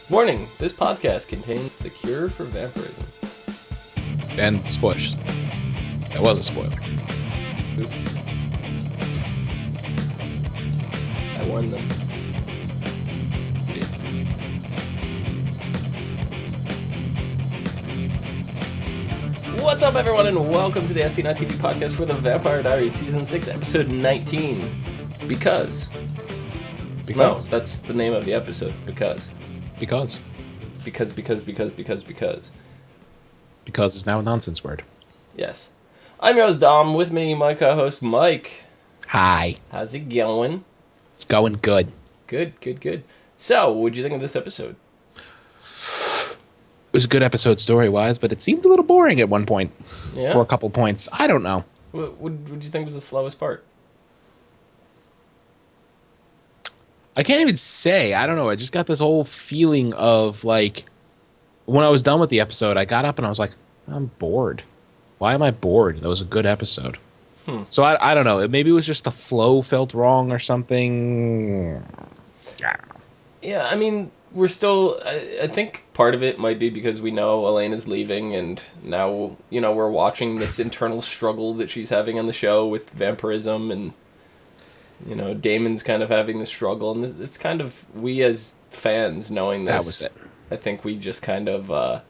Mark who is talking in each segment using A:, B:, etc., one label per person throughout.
A: Warning, this podcast contains the cure for vampirism.
B: And spoilers. That was a spoiler.
A: Oops. I warned them.
B: You did.
A: What's up, everyone, and welcome to the E19 podcast for the Vampire Diaries, Season 6, Episode 19. Because. No, that's the name of the episode. Because
B: Because is now a nonsense word.
A: Yes. I'm your host, Dom. With me, my co-host, Mike.
B: Hi.
A: How's it going?
B: It's going good.
A: Good. So, what'd you think of this episode?
B: It was a good episode story-wise, but it seemed a little boring at one point.
A: Yeah?
B: Or a couple points. I don't know.
A: What would you think was the slowest part?
B: I can't even say. I don't know. I just got this whole feeling of, like, when I was done with the episode, I got up and I was like, I'm bored. Why am I bored? That was a good episode. So I don't know. Maybe it was just the flow felt wrong or something.
A: Yeah, I mean, we're still... I think part of it might be because we know Elena's leaving, and now, you know, we're watching this internal struggle that she's having on the show with vampirism, and, you know, Damon's kind of having the struggle, and it's kind of... We as fans, knowing this...
B: That was it.
A: I think we just kind of...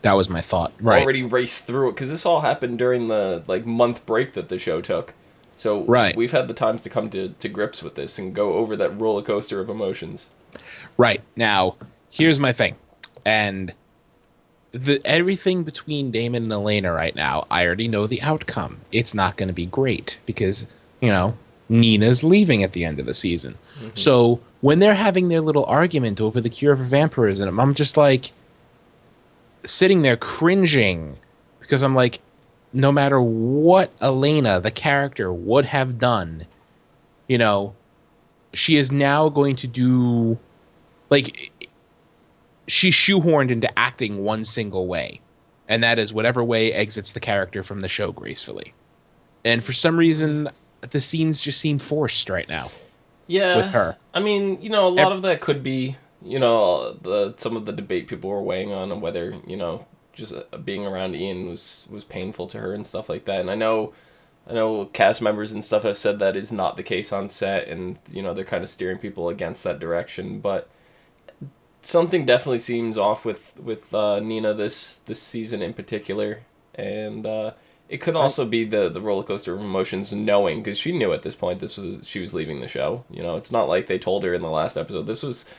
B: That was my thought. Right.
A: Already raced through it, because this all happened during the month break that the show took. So we've had the times to come to grips with this and go over that roller coaster of emotions.
B: Right. Now, here's my thing. And everything between Damon and Elena right now, I already know the outcome. It's not going to be great because, you know, Nina's leaving at the end of the season. Mm-hmm. So when they're having their little argument over the cure for vampirism, I'm just like sitting there cringing because I'm like, no matter what Elena, the character, would have done, you know, she is now going to do, like, she's shoehorned into acting one single way, and that is whatever way exits the character from the show gracefully. And for some reason, the scenes just seem forced right now.
A: Yeah.
B: With her.
A: I mean, you know, a lot of that could be, you know, some of the debate people were weighing on whether, you know, just being around Ian was painful to her and stuff like that. And I know cast members and stuff have said that is not the case on set, and, you know, they're kind of steering people against that direction. But something definitely seems off with Nina this season in particular, and it could also be the roller coaster of emotions, knowing, because she knew at this point she was leaving the show. You know, it's not like they told her in the last episode. This was,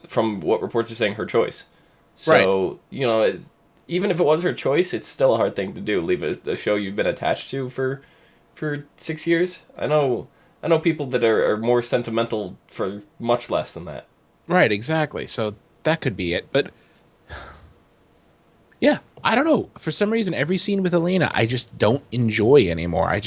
A: from what reports are saying, her choice. So, you know, even if it was her choice, it's still a hard thing to do. Leave a show you've been attached to for 6 years. I know people that are more sentimental for much less than that.
B: Right, exactly. So that could be it. But yeah, I don't know. For some reason, every scene with Elena, I just don't enjoy anymore. And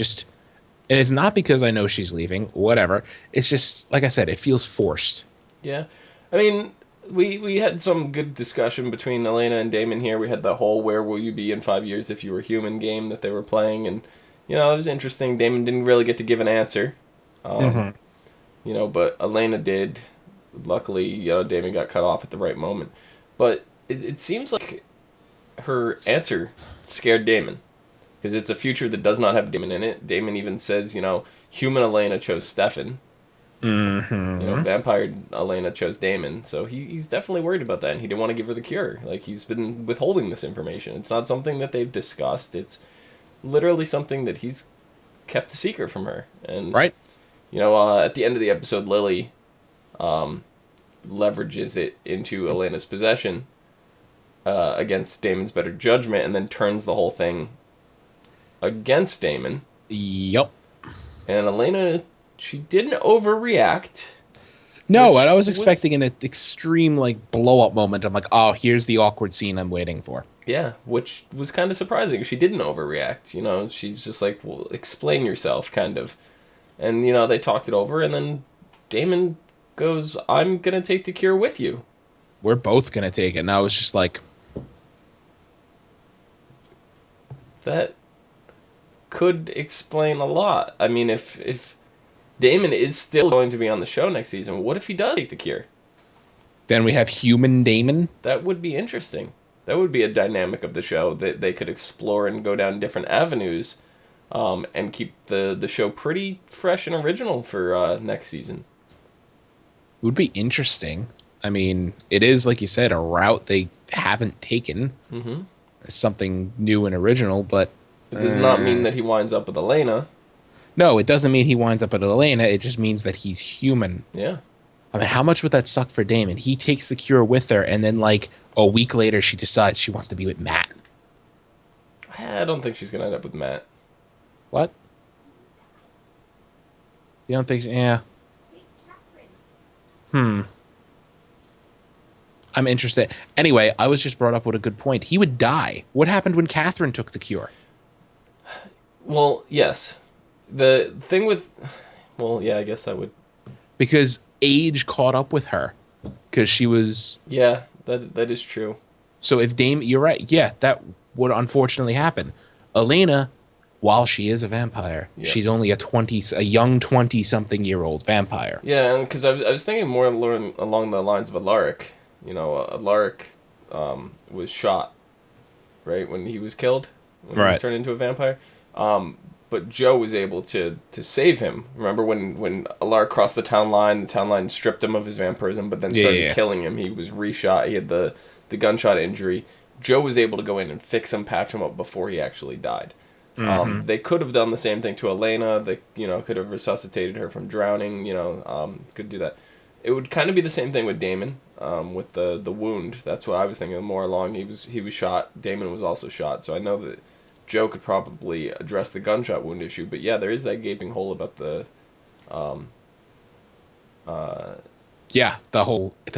B: it's not because I know she's leaving, whatever. It's just, like I said, it feels forced.
A: Yeah. I mean, we had some good discussion between Elena and Damon here. We had the whole "where will you be in 5 years if you were human" game that they were playing, and, you know, it was interesting. Damon didn't really get to give an answer, you know, but Elena did. Luckily, you know, Damon got cut off at the right moment. But it seems like her answer scared Damon, because it's a future that does not have Damon in it. Damon even says, you know, human Elena chose Stefan.
B: Mm-hmm.
A: You know, vampire Elena chose Damon, so he's definitely worried about that, and he didn't want to give her the cure. Like, he's been withholding this information. It's not something that they've discussed. It's literally something that he's kept a secret from her. And,
B: right.
A: You know, at the end of the episode, Lily leverages it into Elena's possession against Damon's better judgment, and then turns the whole thing against Damon.
B: Yep.
A: And Elena, she didn't overreact.
B: No, and I was expecting an extreme, like, blow-up moment. I'm like, oh, here's the awkward scene I'm waiting for.
A: Yeah, which was kind of surprising. She didn't overreact, you know. She's just like, well, explain yourself, kind of. And, you know, they talked it over, and then Damon goes, I'm going to take the cure with you.
B: We're both going to take it. And I was just like...
A: That could explain a lot. I mean, if Damon is still going to be on the show next season, what if he does take the cure?
B: Then we have human Damon.
A: That would be interesting. That would be a dynamic of the show that they could explore and go down different avenues, and keep the show pretty fresh and original for next season.
B: It would be interesting. I mean, it is, like you said, a route they haven't taken.
A: Mm-hmm.
B: Something new and original, but
A: It does not mean that he winds up with Elena.
B: no, it doesn't mean he winds up at Elena. It just means that he's human.
A: Yeah.
B: I mean, how much would that suck for Damon? He takes the cure with her, and then like a week later, she decides she wants to be with Matt.
A: I don't think she's gonna end up with Matt.
B: What? You don't think? Yeah. I'm interested. Anyway, I was just brought up with a good point. He would die. What happened when Catherine took the cure?
A: Well, yes. The thing with, well, yeah, I guess that would.
B: Because age caught up with her. Because she was.
A: Yeah, that is true.
B: So if Damon, you're right. Yeah, that would unfortunately happen. Elena, while she is a vampire, she's only a young 20-something-year-old vampire.
A: Yeah, and because I was thinking more along the lines of Alaric. You know, Alaric was shot, right, when he was killed, when he was turned into a vampire. But Joe was able to save him. Remember when Alaric crossed the town line stripped him of his vampirism, but then started killing him. He was reshot. He had the gunshot injury. Joe was able to go in and fix him, patch him up before he actually died. Mm-hmm. They could have done the same thing to Elena. They, could have resuscitated her from drowning. Could do that. It would kind of be the same thing with Damon, with the wound. That's what I was thinking more along. He was shot. Damon was also shot. So I know that Joe could probably address the gunshot wound issue. But yeah, there is that gaping hole about the.
B: The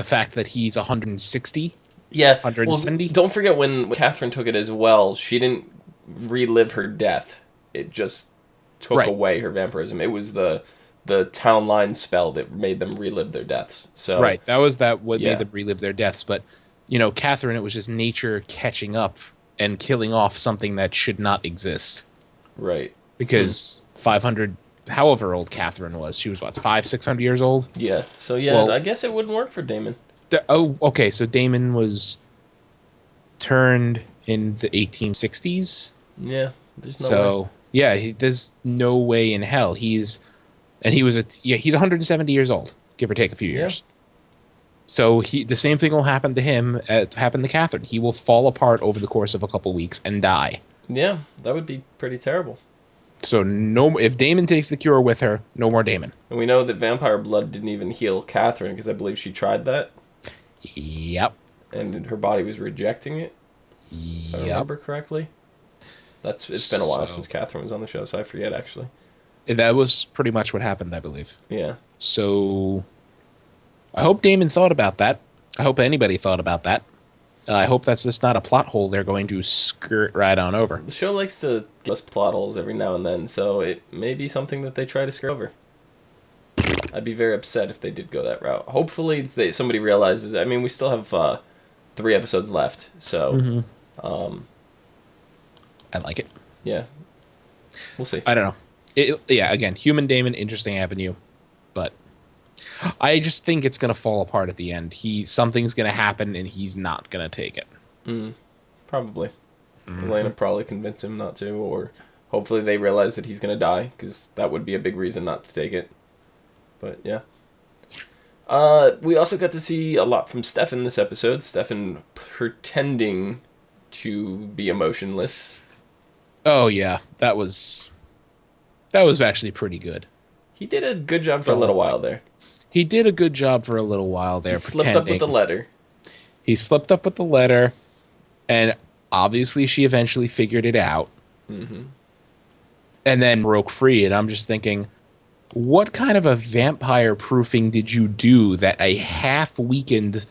B: fact that he's 160.
A: Yeah,
B: 170.
A: Well, don't forget when Catherine took it as well. She didn't relive her death. It just took away her vampirism. It was the town line spell that made them relive their deaths. So
B: that what made them relive their deaths. But Catherine, it was just nature catching up and killing off something that should not exist.
A: Right.
B: Because 500, however old Catherine was, she was what, 500-600 years old.
A: Yeah. So well, I guess it wouldn't work for Damon.
B: Okay. So Damon was turned in the 1860s.
A: Yeah. There's no way.
B: There's no way in hell he's 170 years old, give or take a few years. So the same thing will happen to him as happened to Catherine. He will fall apart over the course of a couple weeks and die.
A: Yeah, that would be pretty terrible.
B: So if Damon takes the cure with her, no more Damon.
A: And we know that vampire blood didn't even heal Catherine because I believe she tried that.
B: Yep.
A: And her body was rejecting it. If I remember correctly. It's been a while since Catherine was on the show, so I forget actually.
B: That was pretty much what happened, I believe.
A: Yeah.
B: So I hope Damon thought about that. I hope anybody thought about that. I hope that's just not a plot hole they're going to skirt right on over.
A: The show likes to give us plot holes every now and then, so it may be something that they try to skirt over. I'd be very upset if they did go that route. Hopefully somebody realizes. I mean, we still have 3 episodes left, so
B: I like it.
A: Yeah. We'll see.
B: I don't know. Again, human Damon, interesting avenue, but I just think it's gonna fall apart at the end. Something's gonna happen, and he's not gonna take it.
A: Probably. Elena probably convinced him not to, or hopefully they realize that he's gonna die, because that would be a big reason not to take it. But yeah. We also got to see a lot from Stefan this episode. Stefan pretending to be emotionless.
B: Oh yeah, that was actually pretty good.
A: He did a good job for a little while there.
B: He did a good job for a little while there. He
A: slipped up with the letter.
B: He slipped up with the letter, and obviously she eventually figured it out. Mm-hmm. And then broke free, and I'm just thinking, what kind of a vampire proofing did you do that a half-weakened,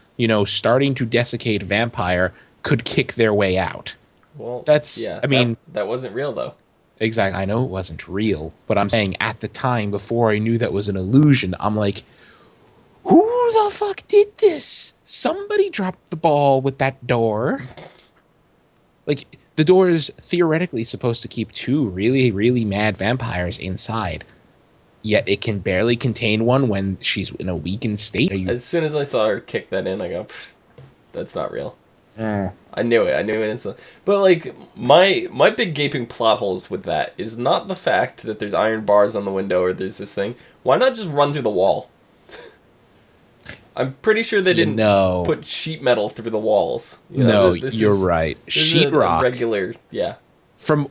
B: starting to desiccate vampire could kick their way out?
A: Well, that wasn't real, though.
B: Exactly. I know it wasn't real, but I'm saying at the time, before I knew that was an illusion, I'm like, who the fuck did this? Somebody dropped the ball with that door. Like, the door is theoretically supposed to keep 2 really, really mad vampires inside. yet it can barely contain one when she's in a weakened state.
A: As soon as I saw her kick that in, I go, that's not real.
B: Mm.
A: I knew it. I knew it instantly. But like my big gaping plot holes with that is not the fact that there's iron bars on the window or there's this thing. Why not just run through the wall? I'm pretty sure they didn't put sheet metal through the walls.
B: You're right. Sheetrock.
A: Regular, yeah.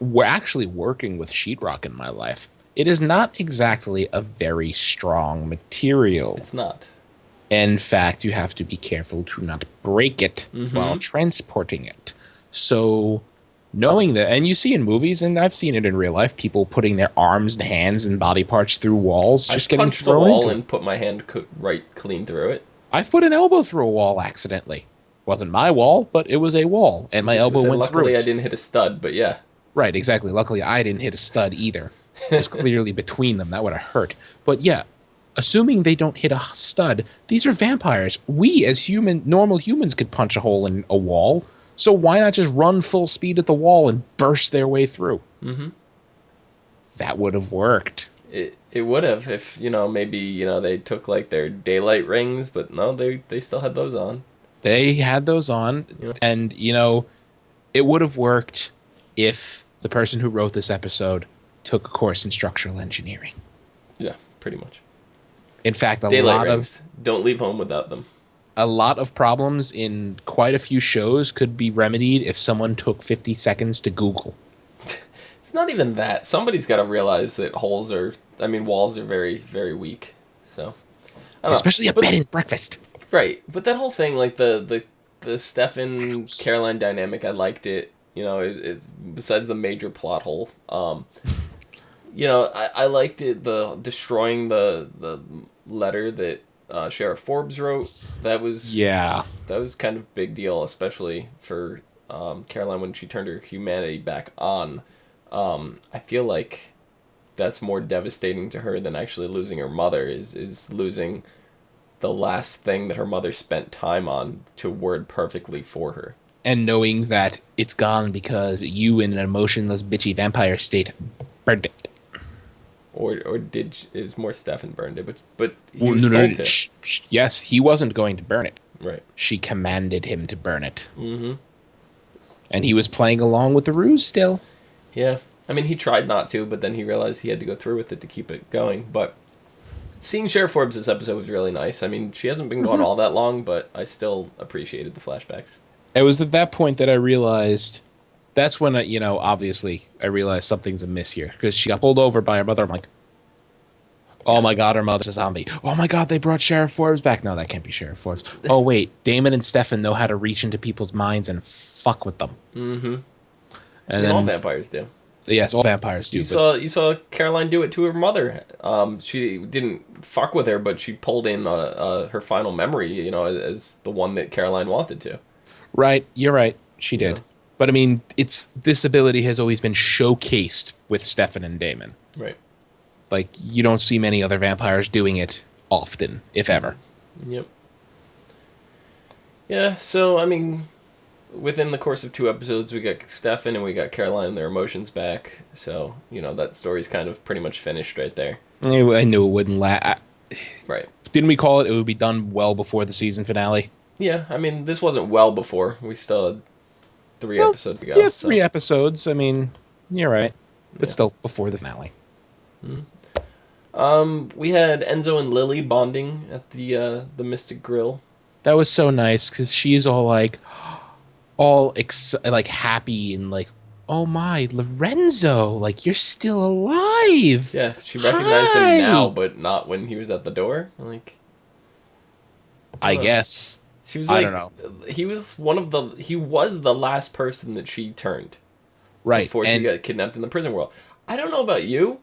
B: We're actually working with sheetrock in my life. It is not exactly a very strong material.
A: It's not.
B: In fact, you have to be careful to not break it while transporting it. So, knowing that, and you see in movies, and I've seen it in real life, people putting their arms and hands and body parts through walls, just getting thrown
A: the wall
B: into
A: and put my hand right clean through it.
B: I've put an elbow through a wall accidentally. Wasn't my wall, but it was a wall, and my elbow went through it.
A: Luckily, I didn't hit a stud, but yeah.
B: Right, exactly. Luckily, I didn't hit a stud either. It was clearly between them. That would have hurt. But yeah, assuming they don't hit a stud, these are vampires. We, as normal humans, could punch a hole in a wall. So why not just run full speed at the wall and burst their way through? Mm-hmm. That would have worked.
A: It would have if, maybe, they took like their daylight rings, but no, they still had those on.
B: They had those on, and, it would have worked if the person who wrote this episode took a course in structural engineering.
A: Yeah, pretty much.
B: In fact,
A: daylight rings. Don't leave home without them.
B: A lot of problems in quite a few shows could be remedied if someone took 50 seconds to Google.
A: It's not even that. Somebody's got to realize that walls are very, very weak. So,
B: especially a bed and breakfast.
A: Right, but that whole thing, like the Stefan Caroline dynamic, I liked it. Besides the major plot hole, I liked it. The destroying the letter that Sheriff Forbes wrote. That was kind of big deal, especially for Caroline when she turned her humanity back on. I feel like that's more devastating to her than actually losing her mother. Is losing the last thing that her mother spent time on to word perfectly for her.
B: And knowing that it's gone because you, in an emotionless, bitchy vampire state, burned it.
A: Or it was more Stefan burned it, but he was told to.
B: Yes, he wasn't going to burn it.
A: Right.
B: She commanded him to burn it.
A: Mm-hmm.
B: And he was playing along with the ruse still.
A: Yeah. I mean, he tried not to, but then he realized he had to go through with it to keep it going. But seeing Sheriff Forbes this episode was really nice. I mean, she hasn't been gone all that long, but I still appreciated the flashbacks.
B: It was at that point that I realized, that's when, obviously, I realized something's amiss here. Because she got pulled over by her mother. I'm like, oh my god, her mother's a zombie. Oh my god, they brought Sheriff Forbes back. No, that can't be Sheriff Forbes. Oh wait, Damon and Stefan know how to reach into people's minds and fuck with them.
A: Mm-hmm.
B: And then,
A: all vampires do.
B: Yes, all vampires do.
A: You saw Caroline do it to her mother. She didn't fuck with her, but she pulled in her final memory, as the one that Caroline wanted to.
B: Right, you're right. She did. Yeah. But I mean, this ability has always been showcased with Stefan and Damon.
A: Right.
B: Like, you don't see many other vampires doing it often, if ever.
A: Yep. Yeah, so, I mean, within the course of 2 episodes, we got Stefan and we got Caroline and their emotions back. So, that story's kind of pretty much finished right there.
B: I knew it wouldn't last.
A: Right.
B: Didn't we call it would be done well before the season finale?
A: Yeah, I mean, this wasn't well before. We still had 3 episodes to go.
B: Yeah, 3 episodes. I mean, you're right. But still before the finale.
A: Mm-hmm. We had Enzo and Lily bonding at the Mystic Grill.
B: That was so nice because she's all happy and like, oh my, Lorenzo, like you're still alive.
A: Yeah, she recognized him now, but not when he was at the door. Like,
B: I guess.
A: She was
B: I don't know.
A: He was the last person that she turned.
B: Right.
A: Before she got kidnapped in the prison world. I don't know about you,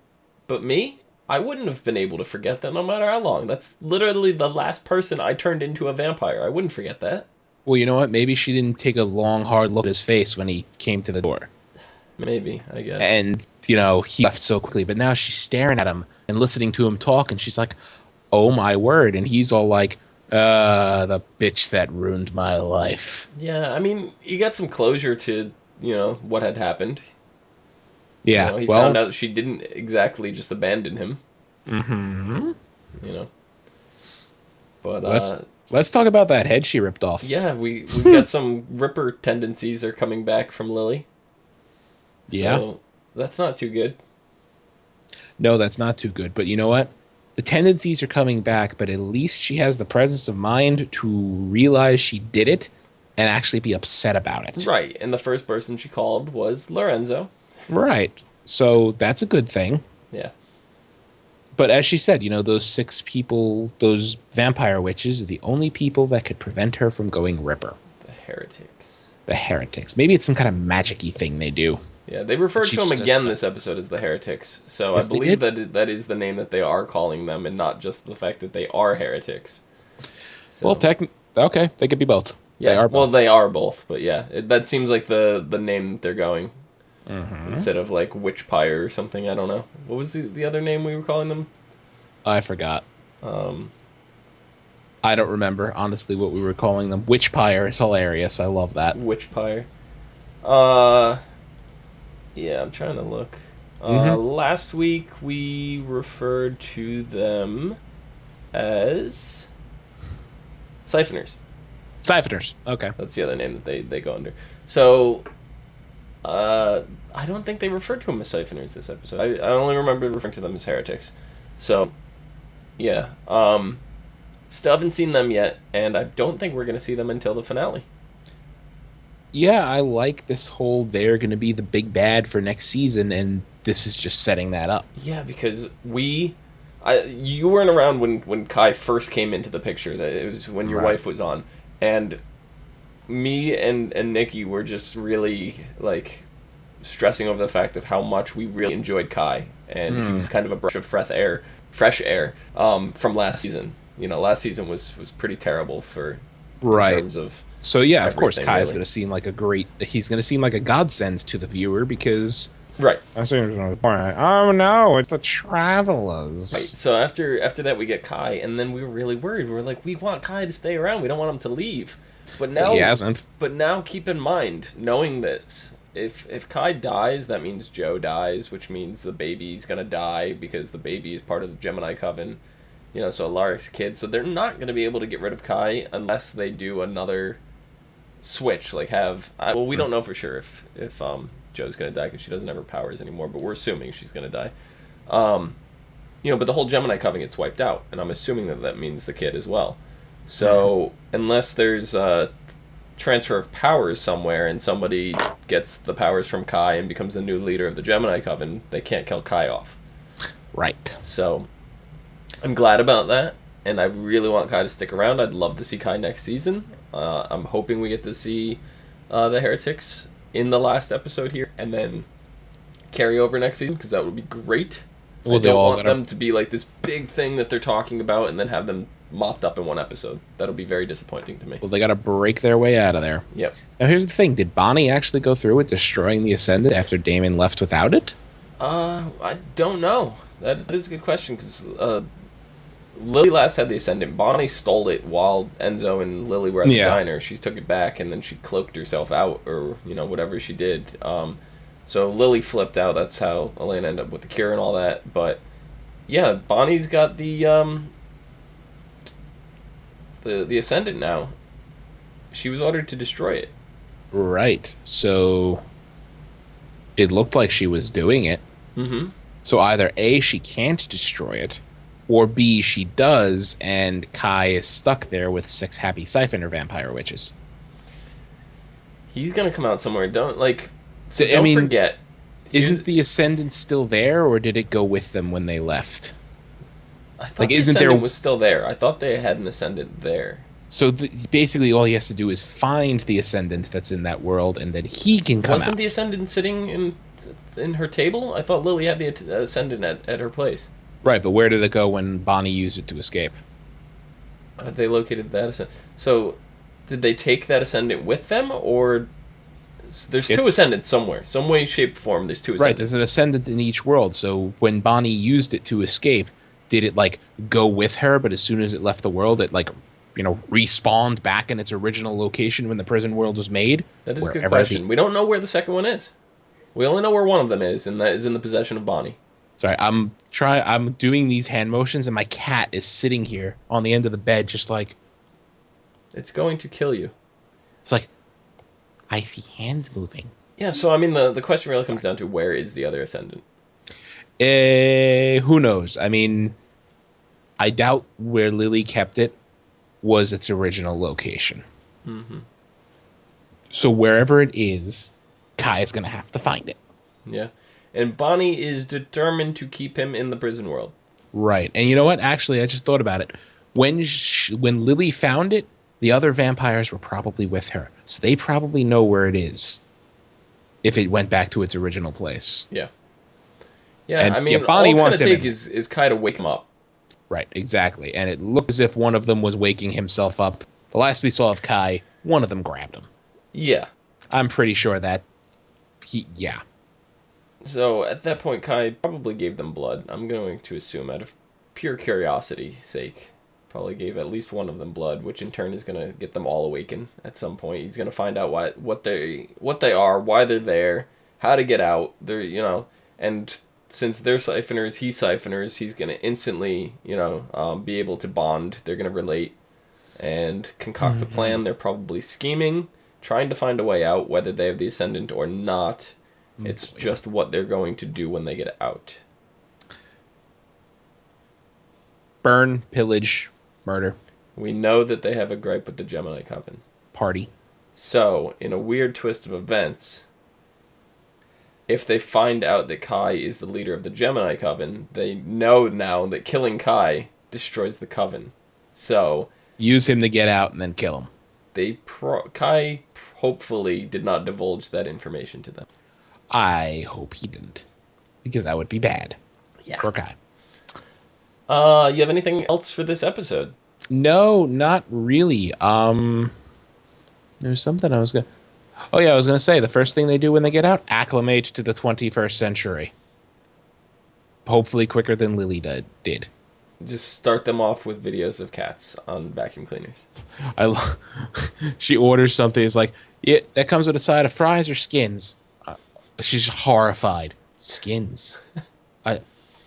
A: but me, I wouldn't have been able to forget that no matter how long. That's literally the last person I turned into a vampire. I wouldn't forget that.
B: Well, you know what? Maybe she didn't take a long, hard look at his face when he came to the door.
A: Maybe, I guess.
B: And, he left so quickly. But now she's staring at him and listening to him talk, and she's like, oh my word. And he's all like, the bitch that ruined my life.
A: Yeah, I mean, he got some closure to, what had happened.
B: Yeah,
A: he found out that she didn't exactly just abandon him.
B: Mm-hmm.
A: You know, but
B: Let's talk about that head she ripped off.
A: yeah, we've got some Ripper tendencies are coming back from Lily.
B: Yeah.
A: So that's not too good.
B: No, that's not too good. But you know what? The tendencies are coming back, but at least she has the presence of mind to realize she did it and actually be upset about it.
A: Right, and the first person she called was Lorenzo.
B: Right. So that's a good thing.
A: Yeah.
B: But as she said, those 6 people, those vampire witches, are the only people that could prevent her from going Ripper.
A: The heretics.
B: The heretics. Maybe it's some kind of magic-y thing they do.
A: Yeah, they referred
B: She
A: to them
B: just
A: again
B: doesn't
A: this episode as the heretics. So
B: Yes,
A: I believe that is the name that they are calling them, and not just the fact that they are heretics. So,
B: Well, okay, they could be both.
A: yeah,
B: They are both.
A: well, they are both, but yeah, that seems like the name that they're going. Instead of like Witch Pyre or something, I don't know. What was the other name we were calling them?
B: I forgot. I don't remember, honestly, what we were calling them. Witch Pyre is hilarious. I love that.
A: Witch Pyre. Yeah, I'm trying to look. Last week we referred to them as Siphoners.
B: Siphoners. Okay.
A: That's the other name that they go under. So, I don't think they referred to them as Siphoners this episode. I only remember referring to them as heretics. So, yeah. Still haven't seen them yet, and I don't think we're going to see them until the finale.
B: Yeah, I like this whole they're going to be the big bad for next season, and this is just setting that up.
A: Yeah, because you weren't around when Kai first came into the picture. That it was when your wife was on, and me and Nikki were just really like stressing over the fact of how much we really enjoyed Kai, and he was kind of a breath of fresh air from last season. Last season was pretty terrible in terms of.
B: So yeah, of course, Kai is
A: really
B: going to seem like he's going to seem like a godsend to the viewer because.
A: Right.
B: Oh no, it's the Travelers.
A: Right. So after that we get Kai, and then we were really worried. We were like, we want Kai to stay around. We don't want him to leave. But now
B: he hasn't.
A: But now keep in mind, knowing this, if Kai dies, that means Joe dies, which means the baby's gonna die because the baby is part of the Gemini Coven. So Alaric's kid. So they're not gonna be able to get rid of Kai unless they do another switch. Like we don't know for sure if Joe's gonna die because she doesn't have her powers anymore, but we're assuming she's gonna die. But the whole Gemini Coven gets wiped out, and I'm assuming that means the kid as well. So unless there's a transfer of powers somewhere and somebody gets the powers from Kai and becomes the new leader of the Gemini Coven, they can't kill Kai off.
B: Right.
A: So I'm glad about that, and I really want Kai to stick around. I'd love to see Kai next season. I'm hoping we get to see the heretics in the last episode here, and then carry over next season, because that would be great. Well, I don't want them to be like this big thing that they're talking about and then have them mopped up in one episode. That'll be very disappointing to me.
B: Well, they got to break their way out of there.
A: Yep.
B: Now, here's the thing. Did Bonnie actually go through with destroying the Ascendant after Damon left without it?
A: I don't know. That is a good question, because Lily last had the Ascendant. Bonnie stole it while Enzo and Lily were at the diner. She took it back, and then she cloaked herself out, or, whatever she did. So Lily flipped out. That's how Elena ended up with the cure and all that. But, yeah, Bonnie's got the Ascendant now. She was ordered to destroy it.
B: Right. So it looked like she was doing it.
A: Mm-hmm.
B: So either A, she can't destroy it, or B, she does, and Kai is stuck there with 6 happy Siphoner vampire witches.
A: He's gonna come out somewhere. Don't forget.
B: Isn't the Ascendant still there, or did it go with them when they left?
A: I thought the Ascendant was still there. I thought they had an Ascendant there.
B: So basically all he has to do is find the Ascendant that's in that world, and then he can come out.
A: Wasn't the Ascendant sitting in her table? I thought Lily had the Ascendant at her place.
B: Right, but where did it go when Bonnie used it to escape?
A: They located that Ascendant. So, did they take that Ascendant with them, or there's 2 Ascendants somewhere? Some way, shape, form, there's 2 Ascendants.
B: Right, there's an Ascendant in each world, so when Bonnie used it to escape, did it, go with her, but as soon as it left the world, it, respawned back in its original location when the prison world was made?
A: That is a good question. We don't know where the second one is. We only know where one of them is, and that is in the possession of Bonnie.
B: Sorry, I'm doing these hand motions, and my cat is sitting here on the end of the bed, just like
A: It's going to kill you.
B: it's like I see hands moving.
A: Yeah, so I mean, the question really comes down to where is the other Ascendant?
B: Who knows? I mean, I doubt where Lily kept it was its original location.
A: Mm-hmm.
B: So wherever it is, Kai is going to have to find it.
A: Yeah. And Bonnie is determined to keep him in the prison world.
B: Right. And you know what? Actually, I just thought about it. When Lily found it, the other vampires were probably with her. So they probably know where it is if it went back to its original place.
A: Yeah. Yeah,
B: And,
A: I mean,
B: Bonnie
A: all
B: wants
A: it's going
B: him
A: to take is Kai to wake him up.
B: Right, exactly. And it looked as if one of them was waking himself up. The last we saw of Kai, one of them grabbed him.
A: Yeah.
B: I'm pretty sure that yeah.
A: So at that point, Kai probably gave them blood. I'm going to assume, out of pure curiosity's sake, probably gave at least one of them blood, which in turn is going to get them all awakened at some point. He's going to find out what they are, why they're there, how to get out. They're and since they're siphoners, he's going to instantly be able to bond. They're going to relate and concoct a plan. They're probably scheming, trying to find a way out, whether they have the Ascendant or not. It's just what they're going to do when they get out.
B: Burn, pillage, murder.
A: We know that they have a gripe with the Gemini Coven.
B: Party.
A: So, in a weird twist of events, if they find out that Kai is the leader of the Gemini Coven, they know now that killing Kai destroys the Coven. So,
B: use him to get out and then kill him.
A: Kai hopefully did not divulge that information to them.
B: I hope he didn't, because that would be bad.
A: Yeah.
B: Poor Kai.
A: You have anything else for this episode?
B: No, not really. There's something I was gonna. Oh yeah, I was gonna say the first thing they do when they get out, acclimate to the 21st century. Hopefully quicker than Lily did.
A: Just start them off with videos of cats on vacuum cleaners.
B: She orders something. It's like, yeah, that comes with a side of fries or skins. She's horrified. Skins.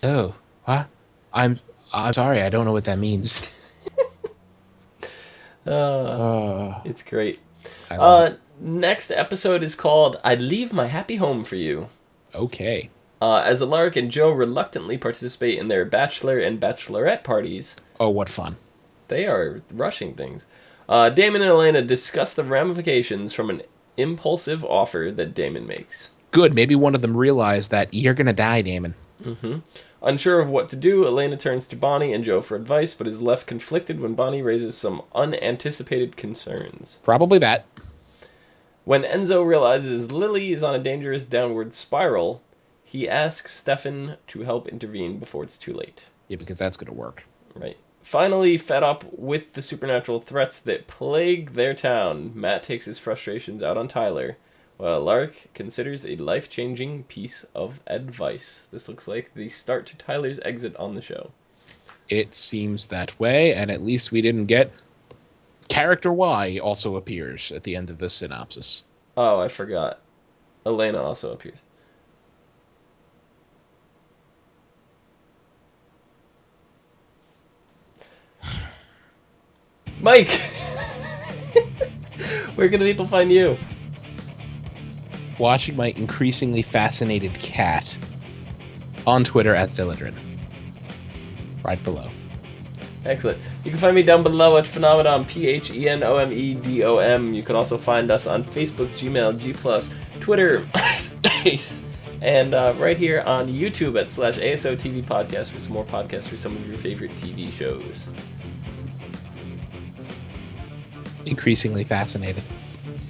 B: Oh, what? I'm sorry. I don't know what that means.
A: It's great.
B: Next
A: episode is called "I'd Leave My Happy Home for You."
B: Okay.
A: As Alaric and Joe reluctantly participate in their bachelor and bachelorette parties.
B: Oh, what fun.
A: They are rushing things. Damon and Elena discuss the ramifications from an impulsive offer that Damon makes.
B: Good. Maybe one of them realized that you're going to die, Damon.
A: Mm-hmm. Unsure of what to do, Elena turns to Bonnie and Joe for advice, but is left conflicted when Bonnie raises some unanticipated concerns.
B: Probably that.
A: When Enzo realizes Lily is on a dangerous downward spiral, he asks Stefan to help intervene before it's too late.
B: Yeah, because that's going to work.
A: Right. Finally, fed up with the supernatural threats that plague their town, Matt takes his frustrations out on Tyler, while Alaric considers a life-changing piece of advice. This looks like the start to Tyler's exit on the show.
B: It seems that way, and at least we didn't get... Character Y also appears at the end of this synopsis.
A: Oh, I forgot. Elena also appears. Mike! Where can the people find you?
B: Watching my increasingly fascinated cat on Twitter at Thilladrin. Right below.
A: Excellent. You can find me down below at Phenomenon, Phenomedom. You can also find us on Facebook, Gmail, G+, Twitter, Space, and right here on YouTube at /ASOTV Podcast for some more podcasts for some of your favorite TV shows.
B: Increasingly fascinated.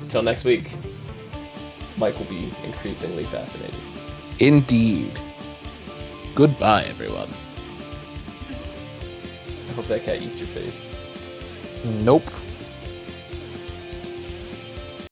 A: Until next week, Mike will be increasingly fascinated.
B: Indeed. Goodbye, everyone.
A: I hope that cat eats your face.
B: Nope.